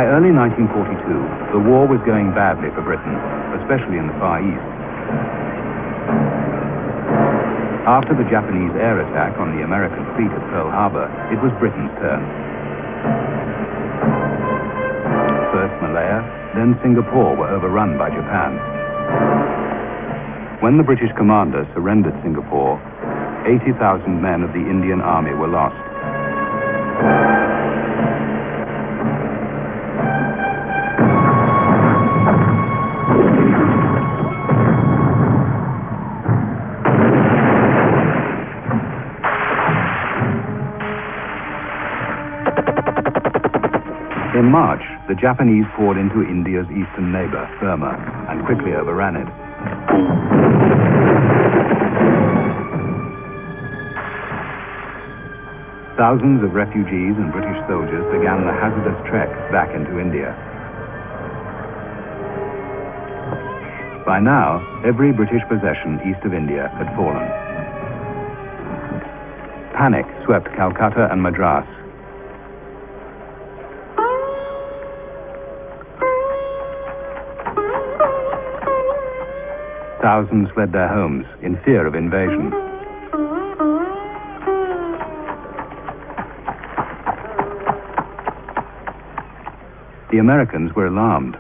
By early 1942, the war was going badly for Britain, especially in the Far East. After the Japanese air attack on the American fleet at Pearl Harbor, it was Britain's turn. First Malaya, then Singapore were overrun by Japan. When the British commander surrendered Singapore, 80,000 men of the Indian Army were lost. In March, the Japanese poured into India's eastern neighbor, Burma, and quickly overran it. Thousands of refugees and British soldiers began the hazardous trek back into India. By now, every British possession east of India had fallen. Panic swept Calcutta and Madras. Thousands fled their homes in fear of invasion. The Americans were alarmed.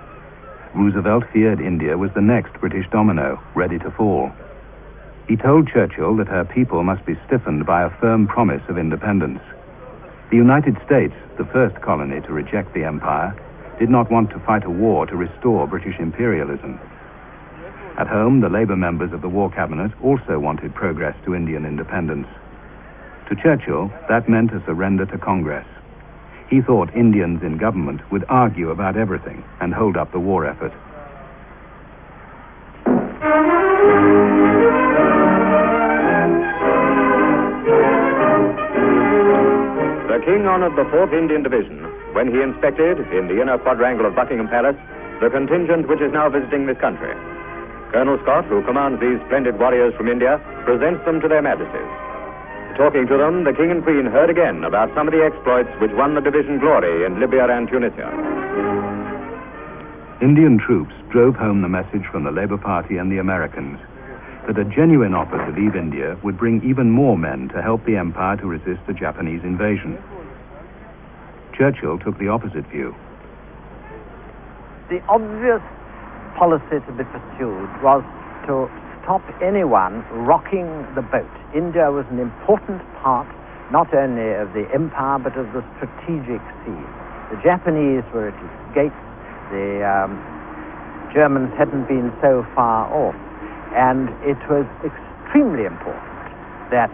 Roosevelt feared India was the next British domino, ready to fall. He told Churchill that her people must be stiffened by a firm promise of independence. The United States, the first colony to reject the empire, did not want to fight a war to restore British imperialism. At home, the Labour members of the War Cabinet also wanted progress to Indian independence. To Churchill, that meant a surrender to Congress. He thought Indians in government would argue about everything and hold up the war effort. The King honored the 4th Indian Division when he inspected, in the inner quadrangle of Buckingham Palace, the contingent which is now visiting this country. Colonel Scott, who commands these splendid warriors from India, presents them to their Majesties. Talking to them, the King and Queen heard again about some of the exploits which won the division glory in Libya and Tunisia. Indian troops drove home the message from the Labour Party and the Americans that a genuine offer to leave India would bring even more men to help the empire to resist the Japanese invasion. Churchill took the opposite view. The obvious policy to be pursued was to stop anyone rocking the boat. India was an important part not only of the empire but of the strategic sea. The Japanese were at its gates, the Germans hadn't been so far off, and it was extremely important that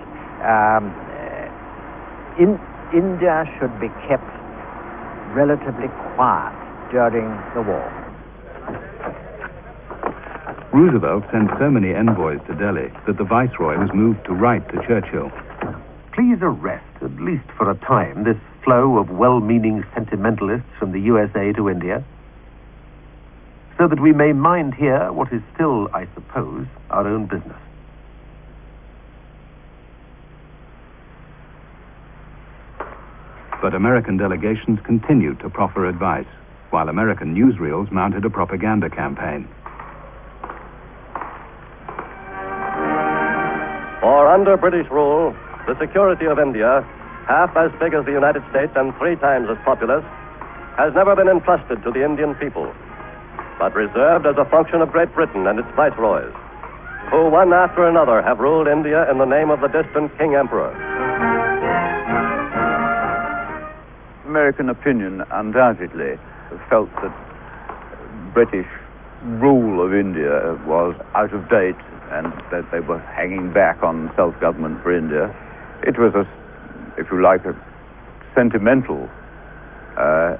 India should be kept relatively quiet during the war. Roosevelt sent so many envoys to Delhi that the Viceroy was moved to write to Churchill. Please arrest, at least for a time, this flow of well-meaning sentimentalists from the USA to India, so that we may mind here what is still, I suppose, our own business. But American delegations continued to proffer advice, while American newsreels mounted a propaganda campaign. For under British rule, the security of India, half as big as the United States and 3 times as populous, has never been entrusted to the Indian people, but reserved as a function of Great Britain and its viceroys, who one after another have ruled India in the name of the distant King Emperor. American opinion undoubtedly felt that British rule of India was out of date and that they were hanging back on self-government for India. It was, if you like, a sentimental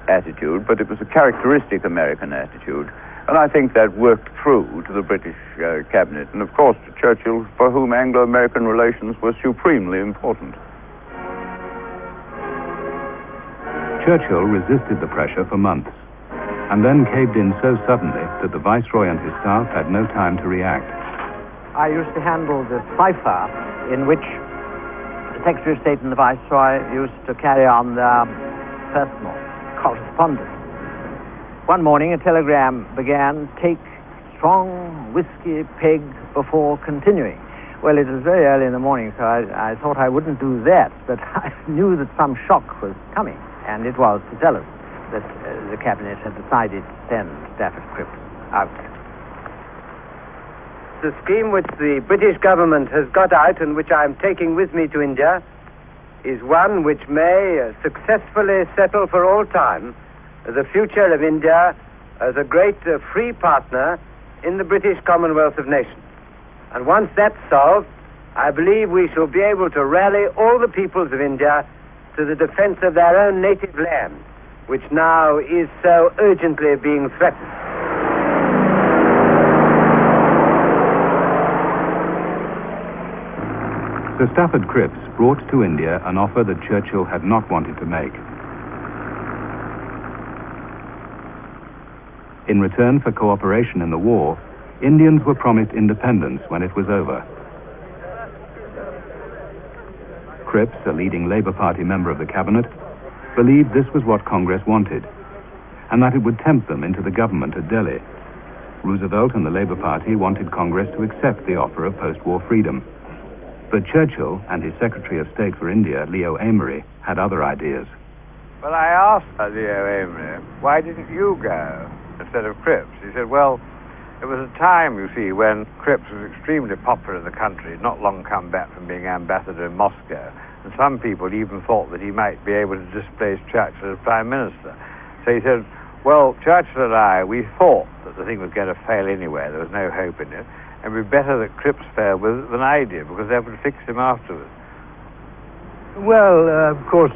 attitude, but it was a characteristic American attitude. And I think that worked through to the British cabinet, and of course to Churchill, for whom Anglo-American relations were supremely important. Churchill resisted the pressure for months, and then caved in so suddenly that the Viceroy and his staff had no time to react. I used to handle the cipher in which the Secretary of State and the Viceroy used to carry on their personal correspondence. One morning a telegram began, "Take strong whiskey peg before continuing." Well, it was very early in the morning, so I thought I wouldn't do that, but I knew that some shock was coming, and it was to tell us that the Cabinet had decided to send Stafford Cripps out. The scheme which the British government has got out and which I am taking with me to India is one which may successfully settle for all time the future of India as a great free partner in the British Commonwealth of Nations. And once that's solved, I believe we shall be able to rally all the peoples of India to the defense of their own native land, which now is so urgently being threatened. Sir Stafford Cripps brought to India an offer that Churchill had not wanted to make. In return for cooperation in the war, Indians were promised independence when it was over. Cripps, a leading Labour Party member of the Cabinet, believed this was what Congress wanted, and that it would tempt them into the government at Delhi. Roosevelt and the Labour Party wanted Congress to accept the offer of post-war freedom. But Churchill and his Secretary of State for India, Leo Amery, had other ideas. Well, I asked Leo Amery, why didn't you go instead of Cripps? He said, well, it was a time, you see, when Cripps was extremely popular in the country, not long come back from being ambassador in Moscow, and some people even thought that he might be able to displace Churchill as Prime Minister. So he said, well, Churchill and I, we thought that the thing was going to fail anyway, there was no hope in it, and it would be better that Cripps failed with it than I did, because that would fix him afterwards. Well, of course,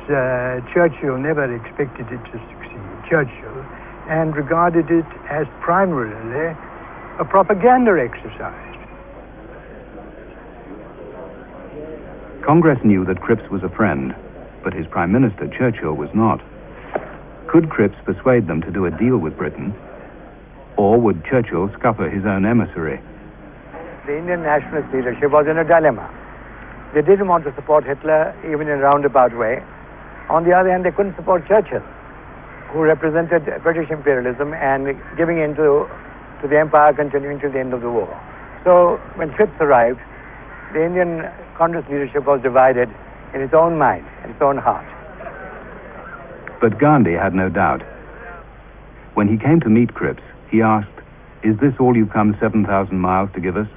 Churchill never expected it to succeed. Churchill, and regarded it as primarily a propaganda exercise. Congress knew that Cripps was a friend, but his Prime Minister, Churchill, was not. Could Cripps persuade them to do a deal with Britain, or would Churchill scupper his own emissary? The Indian nationalist leadership was in a dilemma. They didn't want to support Hitler, even in a roundabout way. On the other hand, they couldn't support Churchill, who represented British imperialism and giving in to the empire continuing till the end of the war. So when Cripps arrived, the Indian Congress leadership was divided in its own mind, in its own heart. But Gandhi had no doubt. When he came to meet Cripps, he asked, "Is this all you've come 7,000 miles to give us?"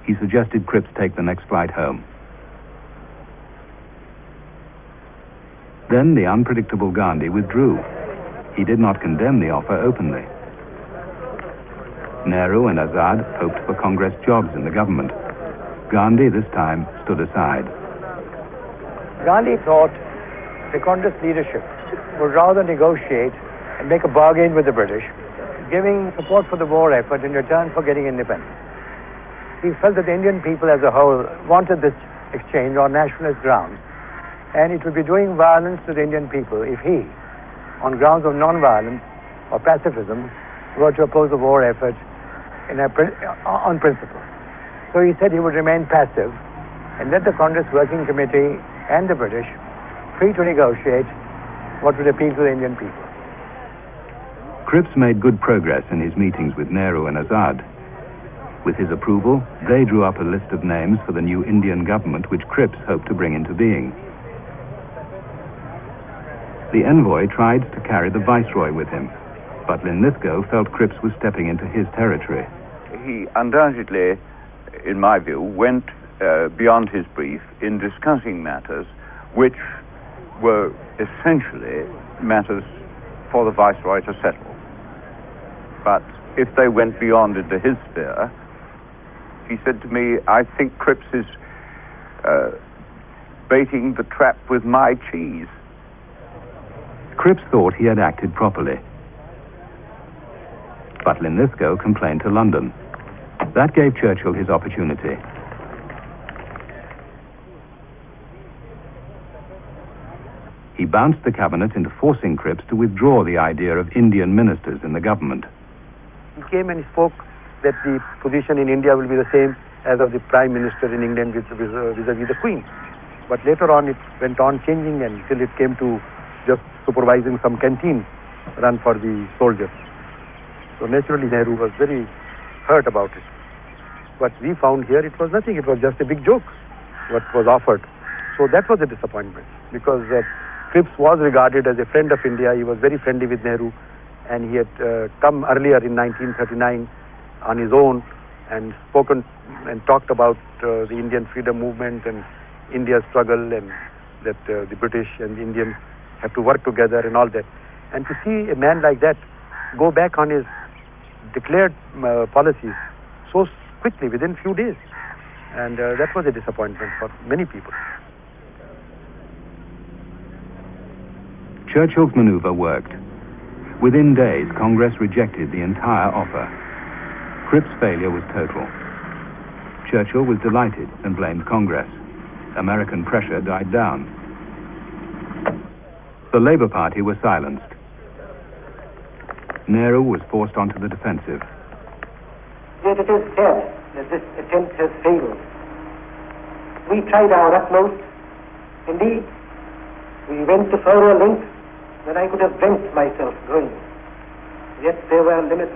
He suggested Cripps take the next flight home. Then the unpredictable Gandhi withdrew. He did not condemn the offer openly. Nehru and Azad hoped for Congress jobs in the government. Gandhi, this time, stood aside. Gandhi thought the Congress leadership would rather negotiate and make a bargain with the British, giving support for the war effort in return for getting independence. He felt that the Indian people as a whole wanted this exchange on nationalist grounds, and it would be doing violence to the Indian people if he, on grounds of non-violence or pacifism, were to oppose the war effort on principle. So he said he would remain passive and let the Congress Working Committee and the British free to negotiate what would appeal to the Indian people. Cripps made good progress in his meetings with Nehru and Azad. With his approval, they drew up a list of names for the new Indian government which Cripps hoped to bring into being. The envoy tried to carry the viceroy with him, but Linlithgow felt Cripps was stepping into his territory. He undoubtedly, in my view, went beyond his brief in discussing matters which were essentially matters for the viceroy to settle. But if they went beyond into his sphere, he said to me, "I think Cripps is baiting the trap with my cheese." Cripps thought he had acted properly. But Linlithgow complained to London. That gave Churchill his opportunity. He bounced the cabinet into forcing Cripps to withdraw the idea of Indian ministers in the government. He came and spoke that the position in India will be the same as of the Prime Minister in England vis-a-vis the Queen. But later on it went on changing until it came to just supervising some canteen run for the soldiers. So naturally Nehru was very hurt about it. But we found here it was nothing. It was just a big joke, what was offered. So that was a disappointment, because Cripps was regarded as a friend of India. He was very friendly with Nehru, and he had come earlier in 1939 on his own and spoken and talked about the Indian freedom movement and India's struggle, and that the British and the Indians have to work together and all that. And to see a man like that go back on his declared policies so quickly within few days, and that was a disappointment for many people. Churchill's maneuver worked. Within days, Congress rejected the entire offer. Cripps' failure was total. Churchill was delighted and blamed Congress. American pressure died down. The Labour Party were silenced. Nehru was forced onto the defensive. Yet it is said that this attempt has failed. We tried our utmost. Indeed, we went to further lengths than I could have dreamt myself going. Yet there were limits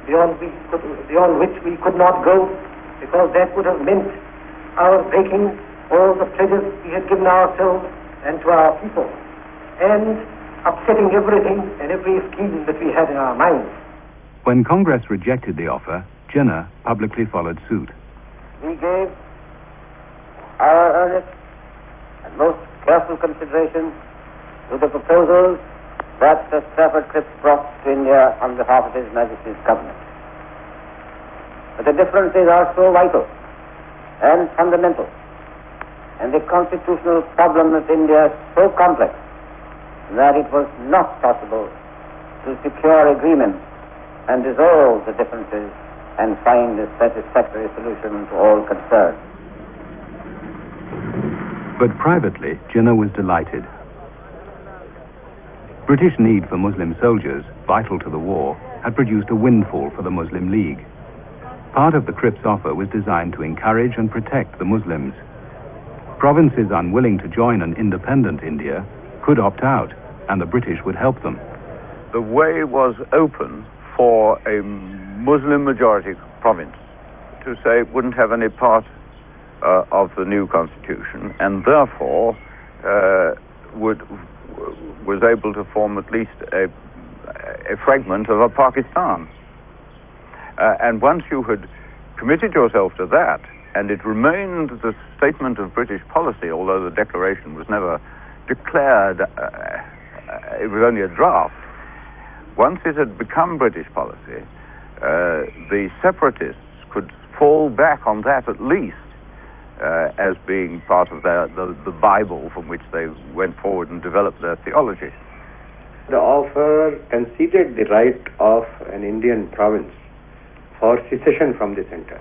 beyond which we could not go, because that would have meant our breaking all the pledges we had given ourselves and to our people, and upsetting everything and every scheme that we had in our minds. When Congress rejected the offer, Jinnah publicly followed suit. We gave our earnest and most careful consideration to the proposals that Sir Stafford Cripps brought to India on behalf of His Majesty's Government. But the differences are so vital and fundamental, and the constitutional problem of India is so complex, that it was not possible to secure agreement and resolve the differences and find a satisfactory solution to all concerned. But privately, Jinnah was delighted. British need for Muslim soldiers, vital to the war, had produced a windfall for the Muslim League. Part of the Cripps offer was designed to encourage and protect the Muslims. Provinces unwilling to join an independent India could opt out, and the British would help them. The way was open for a Muslim majority province to say it wouldn't have any part of the new constitution, and therefore was able to form at least a fragment of a Pakistan. And once you had committed yourself to that, and it remained the statement of British policy, although the declaration was never declared, it was only a draft. Once it had become British policy, the separatists could fall back on that at least as being part of the Bible from which they went forward and developed their theology. The offer conceded the right of an Indian province for secession from the center,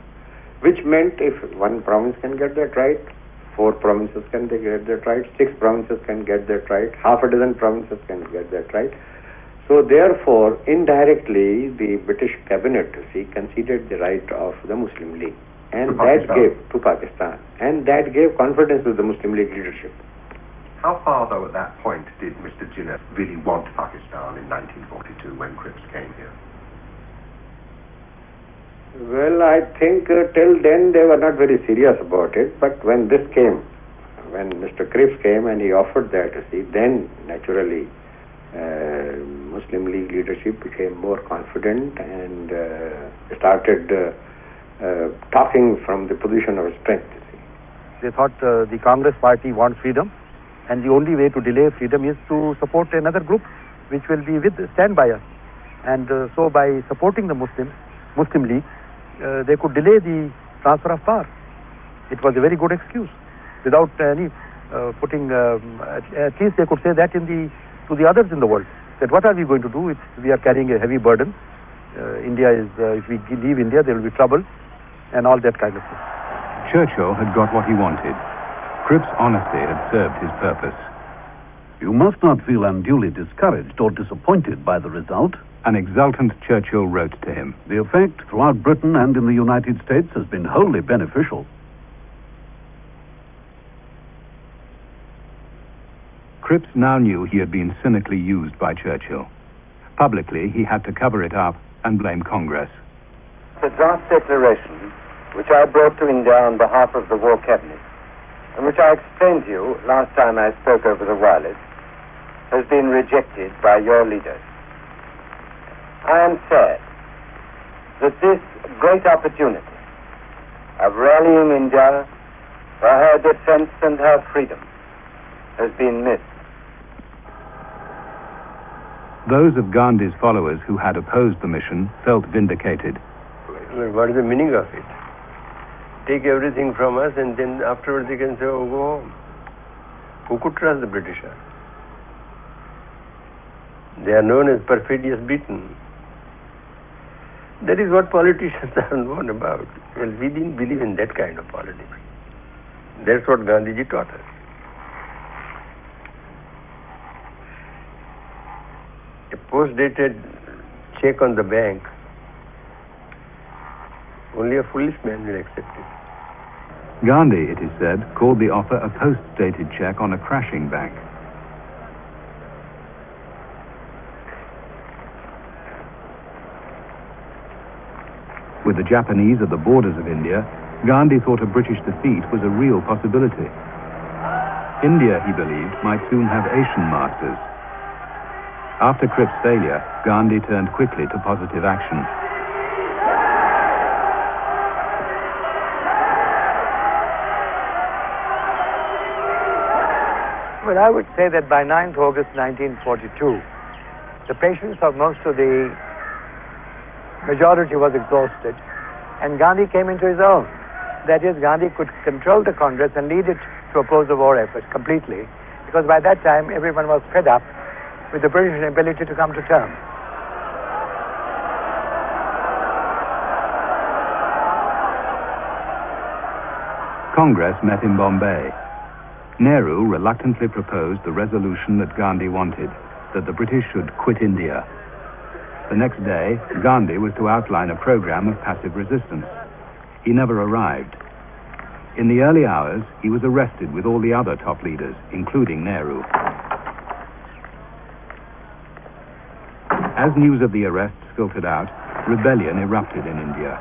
which meant if one province can get that right, 4 provinces can get that right, 6 provinces can get that right, half a dozen provinces can get that right. So therefore, indirectly, the British cabinet, conceded the right of the Muslim League, and that gave to Pakistan, and that gave confidence to the Muslim League leadership. How far, though, at that point did Mr. Jinnah really want Pakistan in 1942 when Cripps came here? Well, I think till then they were not very serious about it, but when this came, when Mr. Cripps came and he offered that, then naturally Muslim League leadership became more confident and started talking from the position of strength. They thought the Congress party wants freedom, and the only way to delay freedom is to support another group which will stand by us. And so by supporting the Muslim League, they could delay the transfer of power. It was a very good excuse, without any putting. At least they could say that to the others in the world, that what are we going to do? We are carrying a heavy burden. India is, if we leave India, there will be trouble, and all that kind of thing. Churchill had got what he wanted. Cripps' honesty had served his purpose. You must not feel unduly discouraged or disappointed by the result. An exultant Churchill wrote to him. The effect throughout Britain and in the United States has been wholly beneficial. Cripps now knew he had been cynically used by Churchill. Publicly, he had to cover it up and blame Congress. The draft declaration, which I brought to India on behalf of the War Cabinet, and which I explained to you last time I spoke over the wireless, has been rejected by your leaders. I am sad that this great opportunity of rallying India for her defense and her freedom has been missed. Those of Gandhi's followers who had opposed the mission felt vindicated. But what is the meaning of it? Take everything from us and then afterwards they can say, oh, go home. Who could trust the Britishers? They are known as perfidious beaten. That is what politicians are known about. Well, we didn't believe in that kind of politics. That's what Gandhiji taught us. A post-dated check on the bank, only a foolish man will accept it. Gandhi, it is said, called the offer a post-dated check on a crashing bank. With the Japanese at the borders of India, Gandhi thought a British defeat was a real possibility. India, he believed, might soon have Asian masters. After Cripp's failure, Gandhi turned quickly to positive action. Well, I would say that by 9th August 1942, the patience of most of the majority was exhausted, and Gandhi came into his own. That is, Gandhi could control the Congress and lead it to oppose the war effort completely, because by that time everyone was fed up with the British inability to come to terms. Congress met in Bombay. Nehru reluctantly proposed the resolution that Gandhi wanted, that the British should quit India. The next day, Gandhi was to outline a program of passive resistance. He never arrived. In the early hours, he was arrested with all the other top leaders, including Nehru. As news of the arrests filtered out, rebellion erupted in India.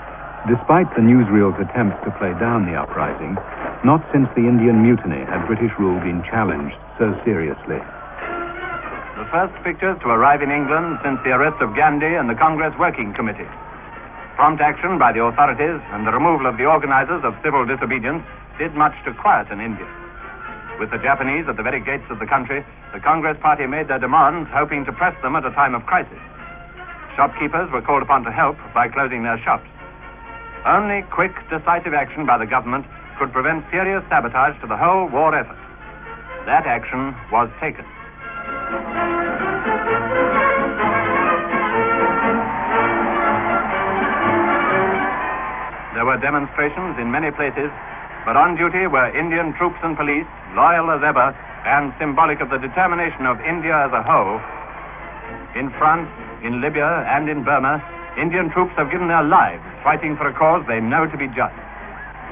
Despite the newsreel's attempts to play down the uprising, not since the Indian Mutiny had British rule been challenged so seriously. The first pictures to arrive in England since the arrest of Gandhi and the Congress Working Committee. Prompt action by the authorities and the removal of the organizers of civil disobedience did much to quieten India. With the Japanese at the very gates of the country, the Congress party made their demands, hoping to press them at a time of crisis. Shopkeepers were called upon to help by closing their shops. Only quick, decisive action by the government could prevent serious sabotage to the whole war effort. That action was taken. There were demonstrations in many places, but on duty were Indian troops and police, loyal as ever, and symbolic of the determination of India as a whole. In France, in Libya, and in Burma, Indian troops have given their lives fighting for a cause they know to be just.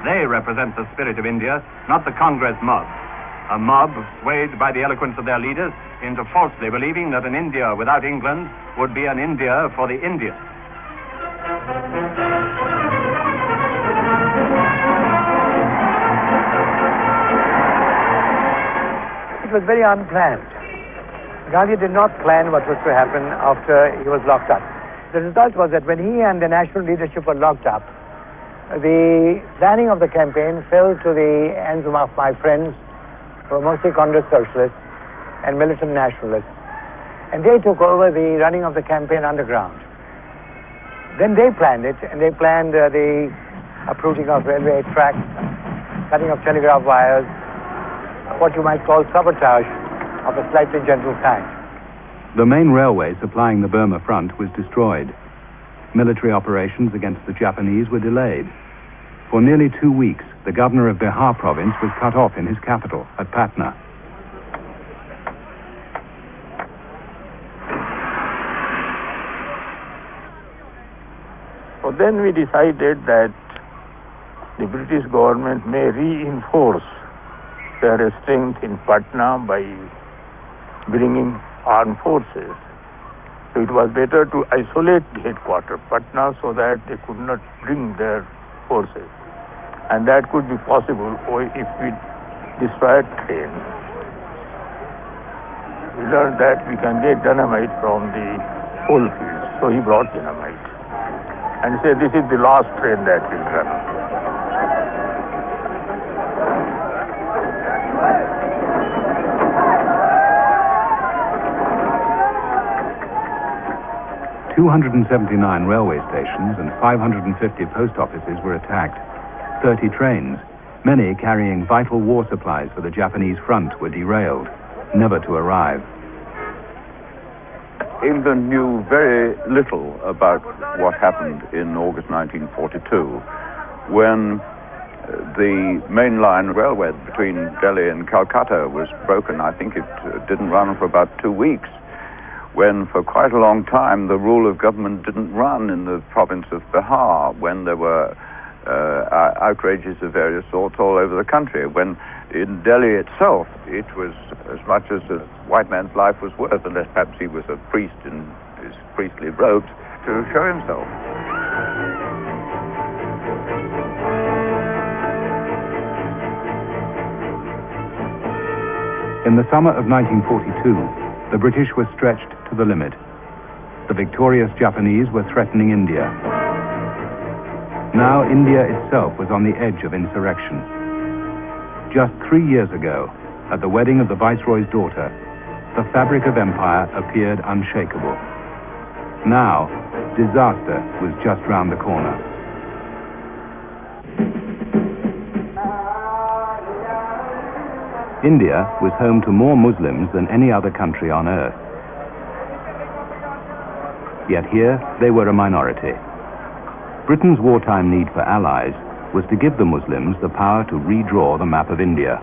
They represent the spirit of India, not the Congress mob. A mob swayed by the eloquence of their leaders into falsely believing that an India without England would be an India for the Indians. It was very unplanned. Gandhi did not plan what was to happen after he was locked up. The result was that when he and the national leadership were locked up, the planning of the campaign fell to the hands of my friends who were mostly Congress socialists and militant nationalists. And they took over the running of the campaign underground. Then they planned it, and they planned the uprooting of railway tracks, cutting of telegraph wires, what you might call sabotage of a slightly gentle kind. The main railway supplying the Burma front was destroyed. Military operations against the Japanese were delayed. For nearly 2 weeks, the governor of Bihar province was cut off in his capital, at Patna. So then we decided that the British government may reinforce their strength in Patna by bringing armed forces. So it was better to isolate the headquarters, Patna, so that they could not bring their forces. And that could be possible if we destroyed train. We learned that we can get dynamite from the coal fields. So he brought dynamite and said, this is the last train that will run. 279 railway stations and 550 post offices were attacked. 30 trains, many carrying vital war supplies for the Japanese front, were derailed, never to arrive. England knew very little about what happened in August 1942 when the mainline railway between Delhi and Calcutta was broken. I think it didn't run for about 2 weeks, when for quite a long time the rule of government didn't run in the province of Bihar, when there were outrages of various sorts all over the country, when in Delhi itself it was as much as a white man's life was worth, unless perhaps he was a priest in his priestly robes, to show himself. In the summer of 1942, the British were stretched to the limit. The victorious Japanese were threatening India. Now India itself was on the edge of insurrection. Just 3 years ago, at the wedding of the Viceroy's daughter, the fabric of empire appeared unshakable. Now, disaster was just round the corner. India was home to more Muslims than any other country on earth. Yet here, they were a minority. Britain's wartime need for allies was to give the Muslims the power to redraw the map of India.